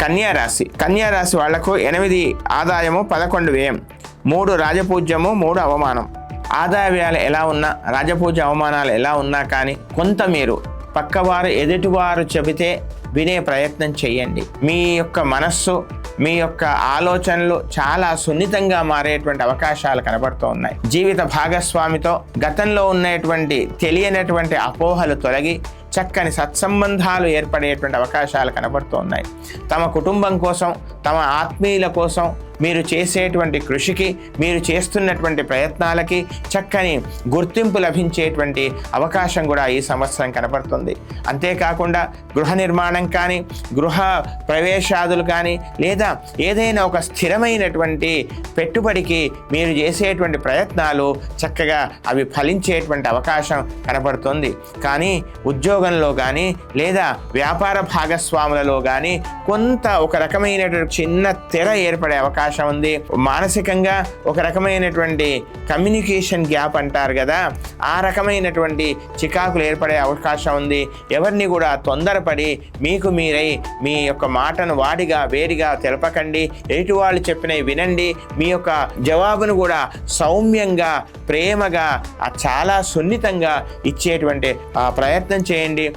కన్యా రాశి వాళ్లకు 8 ఆదాయము, 11 వ్యయం, 3 రాజపూజ్యము, 3 అవమానం. ఆదాయ వ్యయాలు ఎలా ఉన్నా, రాజపూజ్య అవమానాలు ఎలా ఉన్నా కానీ కొంత మీరు పక్కవారు ఎదుటివారు చెబితే వినే ప్రయత్నం చేయండి. మీ యొక్క మనస్సు, మీ యొక్క ఆలోచనలు చాలా సున్నితంగా మారేటువంటి అవకాశాలు కనబడుతూ ఉన్నాయి. జీవిత భాగస్వామితో గతంలో ఉన్నటువంటి తెలియనటువంటి అపోహలు తొలగి చక్కని సత్సంబంధాలు ఏర్పడేటువంటి అవకాశాలు కనబడుతూ ఉన్నాయి. తమ కుటుంబం కోసం, తమ ఆత్మీయుల కోసం మీరు చేసేటువంటి కృషికి, మీరు చేస్తున్నటువంటి ప్రయత్నాలకి చక్కని గుర్తింపు లభించేటువంటి అవకాశం కూడా ఈ సంవత్సరం కనబడుతుంది. అంతేకాకుండా గృహ నిర్మాణం కానీ, గృహ ప్రవేశాదులు కానీ, లేదా ఏదైనా ఒక స్థిరమైనటువంటి పెట్టుబడికి మీరు చేసేటువంటి ప్రయత్నాలు చక్కగా అవి ఫలించేటువంటి అవకాశం కనబడుతుంది. కానీ ఉద్యోగంలో కానీ లేదా వ్యాపార భాగస్వాములలో కానీ కొంత ఒక రకమైనటువంటి చిన్న తెర ఏర్పడే అవకాశం ఉంది. మానసికంగా ఒక రకమైనటువంటి కమ్యూనికేషన్ గ్యాప్ అంటారు కదా, ఆ రకమైనటువంటి చికాకులు ఏర్పడే అవకాశం ఉంది. ఎవరిని కూడా తొందరపడి మీకు మీరై మీ యొక్క మాటను వాడిగా వేడిగా తెలపకండి. ఎదుటి వాళ్ళు చెప్పినవి వినండి. మీ యొక్క జవాబును కూడా సౌమ్యంగా, ప్రేమగా, చాలా సున్నితంగా ఇచ్చేటువంటి ప్రయత్నం చేయండి.